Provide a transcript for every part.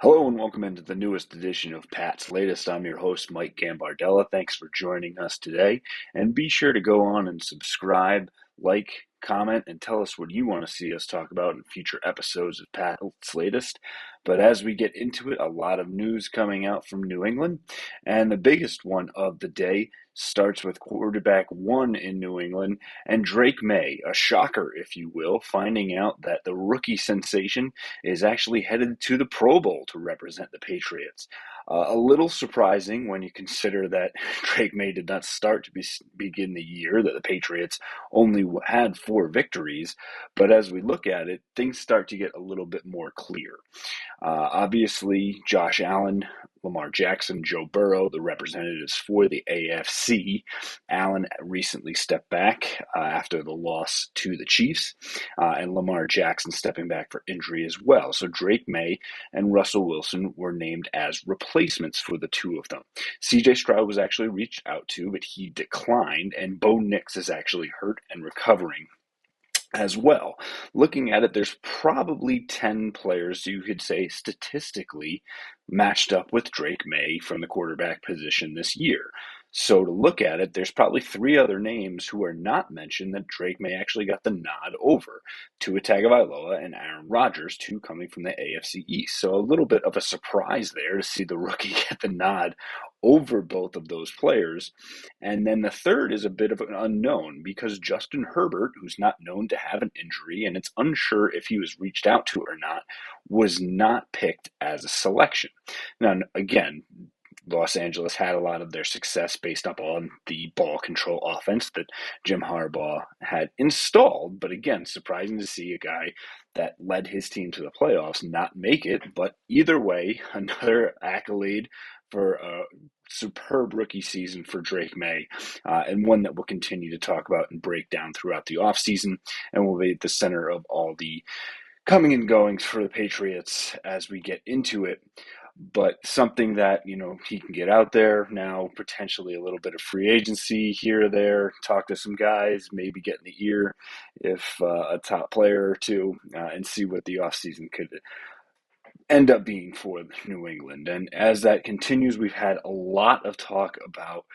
Hello and welcome into the newest edition of Pat's Latest. I'm your host, Mike Gambardella. Thanks for joining us today. And be sure to go on and subscribe, like, comment, and tell us what you want to see us talk about in future episodes of Pat's Latest. But as we get into it, a lot of news coming out from New England. And the biggest one of the day starts with quarterback one in New England and Drake Maye, a shocker, if you will, finding out that the rookie sensation is actually headed to the Pro Bowl to represent the Patriots. A little surprising when you consider that Drake Maye did not start to begin the year, that the Patriots only had 4 victories. But as we look at it, things start to get a little bit more clear. Obviously, Josh Allen, Lamar Jackson, Joe Burrow, the representatives for the AFC. Allen recently stepped back after the loss to the Chiefs, and Lamar Jackson stepping back for injury as well. So Drake Maye and Russell Wilson were named as replacements for the two of them. CJ Stroud was actually reached out to, but he declined, and Bo Nix is actually hurt and recovering as well. Looking at it, there's probably 10 players you could say statistically matched up with Drake Maye from the quarterback position this year. So to look at it, there's probably 3 other names who are not mentioned that Drake Maye actually got the nod over. Tua Tagovailoa and Aaron Rodgers, two coming from the AFC East. So a little bit of a surprise there to see the rookie get the nod over both of those players. And then the third is a bit of an unknown because Justin Herbert, who's not known to have an injury, and it's unsure if he was reached out to or not, was not picked as a selection. Now, again, Los Angeles had a lot of their success based up on the ball control offense that Jim Harbaugh had installed. But again, surprising to see a guy that led his team to the playoffs not make it. But either way, another accolade for a superb rookie season for Drake Maye, and one that we'll continue to talk about and break down throughout the offseason, and will be at the center of all the coming and goings for the Patriots as we get into it. But something that, he can get out there now, potentially a little bit of free agency here or there, talk to some guys, maybe get in the ear if a top player or two, and see what the offseason could end up being for New England. And as that continues, we've had a lot of talk about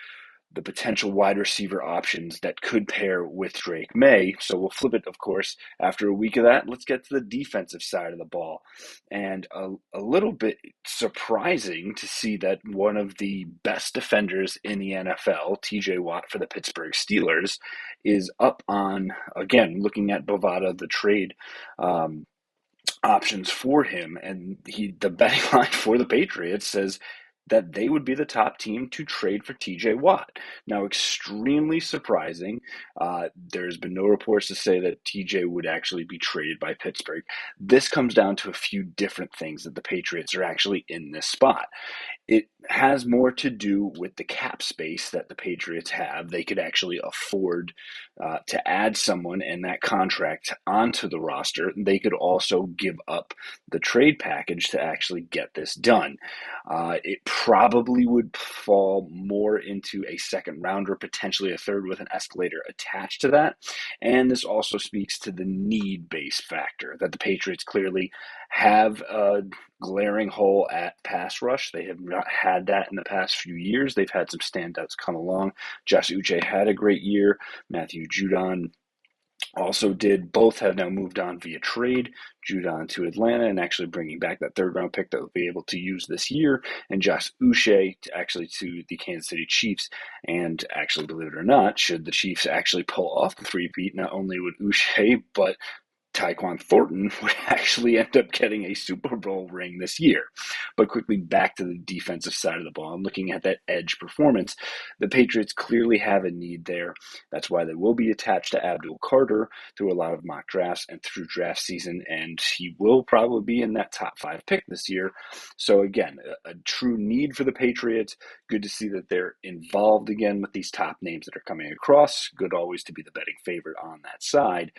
the potential wide receiver options that could pair with Drake Maye. So we'll flip it, of course, after a week of that. Let's get to the defensive side of the ball. And a little bit surprising to see that one of the best defenders in the NFL, TJ Watt for the Pittsburgh Steelers, is up on, again, looking at Bovada, the trade options for him. And the betting line for the Patriots says that they would be the top team to trade for TJ Watt. Now, extremely surprising. There's been no reports to say that TJ would actually be traded by Pittsburgh. This comes down to a few different things that the Patriots are actually in this spot. It has more to do with the cap space that the Patriots have. They could actually afford to add someone in that contract onto the roster. They could also give up the trade package to actually get this done. It probably would fall more into a second rounder, potentially a third with an escalator attached to that. And this also speaks to the need-based factor that the Patriots clearly have a glaring hole at pass rush. They have not had that in the past few years. They've had some standouts come along. Josh Uche had a great year. Matthew Judon also did. Both have now moved on via trade. Judon to Atlanta and actually bringing back that third-round pick that they'll be able to use this year, and Josh Uche to the Kansas City Chiefs. And actually, believe it or not, should the Chiefs actually pull off the three-peat, not only would Uche, but Tyquan Thornton would actually end up getting a Super Bowl ring this year. But quickly back to the defensive side of the ball and looking at that edge performance, the Patriots clearly have a need there. That's why they will be attached to Abdul Carter through a lot of mock drafts and through draft season, and he will probably be in that top 5 pick this year. So again, a true need for the Patriots. Good to see that they're involved again with these top names that are coming across. Good always to be the betting favorite on that side.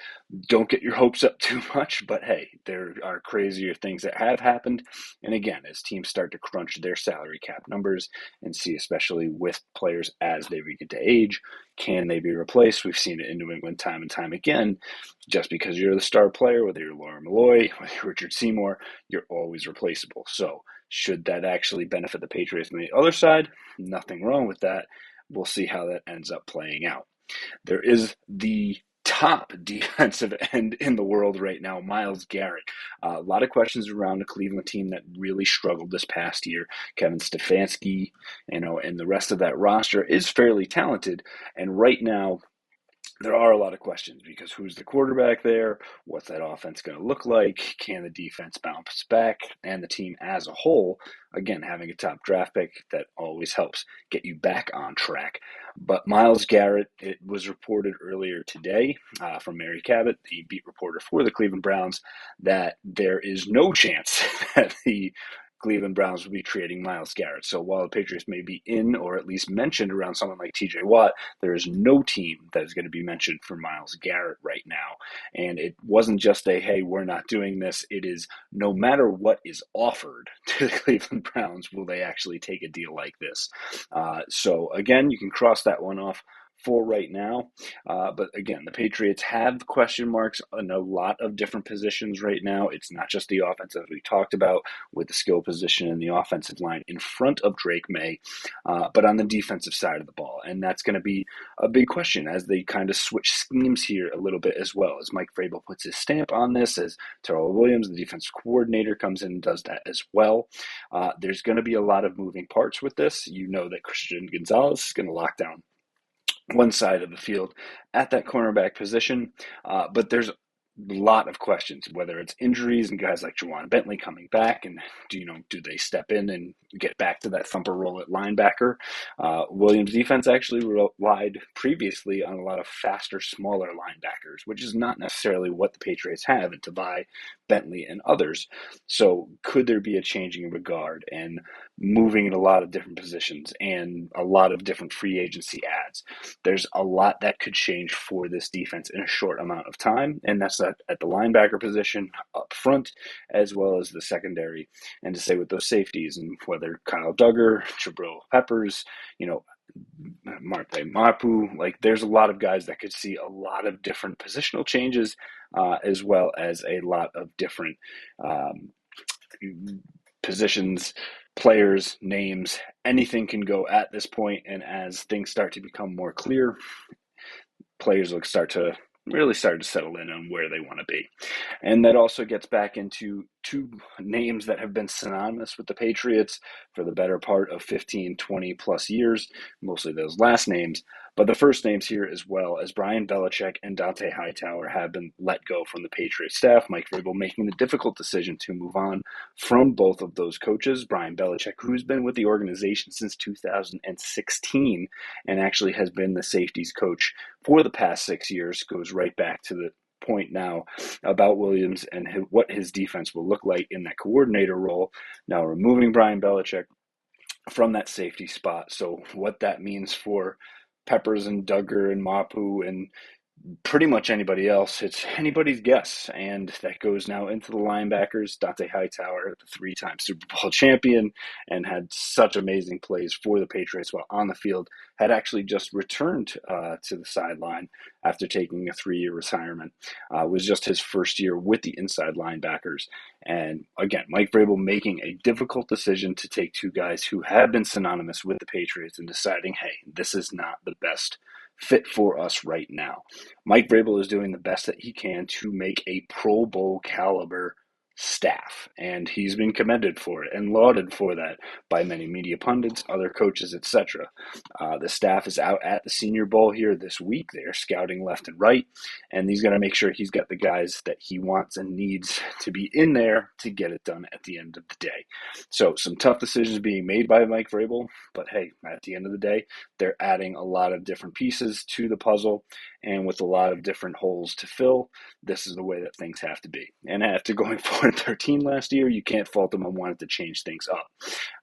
Don't get your hopes up up too much, but hey, there are crazier things that have happened. And again, as teams start to crunch their salary cap numbers and see, especially with players as they begin to age, can they be replaced? We've seen it in New England time and time again. Just because you're the star player, whether you're Laura Malloy, whether you're Richard Seymour, you're always replaceable. So should that actually benefit the Patriots on the other side? Nothing wrong with that. We'll see how that ends up playing out. There is the top defensive end in the world right now, Myles Garrett. A lot of questions around the Cleveland team that really struggled this past year. Kevin Stefanski, and the rest of that roster is fairly talented. And right now, there are a lot of questions because who's the quarterback there? What's that offense going to look like? Can the defense bounce back? And the team as a whole, again, having a top draft pick, that always helps get you back on track. But Myles Garrett, it was reported earlier today from Mary Cabot, the beat reporter for the Cleveland Browns, that there is no chance that the Cleveland Browns will be trading Myles Garrett. So while the Patriots may be in or at least mentioned around someone like TJ Watt, there is no team that is going to be mentioned for Myles Garrett right now. And it wasn't just a, hey, we're not doing this. It is no matter what is offered to the Cleveland Browns, will they actually take a deal like this? So again, you can cross that one off for right now. But again, the Patriots have question marks on a lot of different positions right now. It's not just the offense, as we talked about, with the skill position and the offensive line in front of Drake Maye, but on the defensive side of the ball. And that's going to be a big question as they kind of switch schemes here a little bit as well. As Mike Vrabel puts his stamp on this, as Terrell Williams, the defensive coordinator, comes in and does that as well. There's going to be a lot of moving parts with this. You know that Christian Gonzalez is going to lock down one side of the field at that cornerback position. But there's a lot of questions, whether it's injuries and guys like Juwan Bentley coming back, and do they step in and get back to that thumper role at linebacker? Williams' defense actually relied previously on a lot of faster, smaller linebackers, which is not necessarily what the Patriots have in Tavai, Bentley, and others. So could there be a changing regard and moving in a lot of different positions and a lot of different free agency ads? There's a lot that could change for this defense in a short amount of time, and that's at the linebacker position up front as well as the secondary. And to say with those safeties, and whether Kyle Duggar, Jabril Peppers, Marte Mapu, there's a lot of guys that could see a lot of different positional changes, as well as a lot of different positions, players, names. Anything can go at this point, and as things start to become more clear, players will start to settle in on where they want to be. And that also gets back into two names that have been synonymous with the Patriots for the better part of 15, 20 plus years, mostly those last names. But the first names here, as well as Brian Belichick and Dante Hightower, have been let go from the Patriots staff. Mike Vrabel making the difficult decision to move on from both of those coaches. Brian Belichick, who's been with the organization since 2016 and actually has been the safeties coach for the past 6 years, goes right back to the point now about Williams and what his defense will look like in that coordinator role. Now removing Brian Belichick from that safety spot. So what that means for Peppers and Duggar and Mapu and pretty much anybody else, it's anybody's guess. And that goes now into the linebackers. Dante Hightower, the three-time Super Bowl champion, and had such amazing plays for the Patriots while on the field, had actually just returned to the sideline after taking a 3-year retirement. Was just his first year with the inside linebackers. And again, Mike Vrabel making a difficult decision to take two guys who have been synonymous with the Patriots and deciding, hey, this is not the best fit for us right now. Mike Vrabel is doing the best that he can to make a Pro Bowl caliber staff, and he's been commended for it and lauded for that by many media pundits, other coaches, etc. The staff is out at the Senior Bowl here this week. They're scouting left and right, and he's going to make sure he's got the guys that he wants and needs to be in there to get it done at the end of the day. So some tough decisions being made by Mike Vrabel, but hey, at the end of the day, they're adding a lot of different pieces to the puzzle, and with a lot of different holes to fill, this is the way that things have to be. And after going 4-13 last year, you can't fault them on wanting to change things up.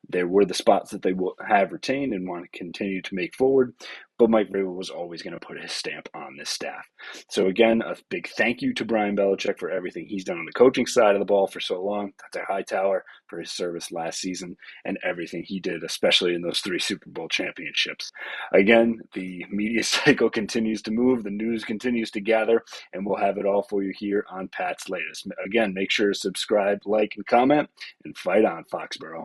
There were the spots that they will have retained and want to continue to make forward, but Mike Vrabel was always going to put his stamp on this staff. So again, a big thank you to Brian Belichick for everything he's done on the coaching side of the ball for so long. Dr. Hightower for his service last season and everything he did, especially in those 3 Super Bowl championships. Again, the media cycle continues to move, the news continues to gather, and we'll have it all for you here on Pat's Latest. Again, make sure to subscribe, like, and comment, and fight on, Foxborough.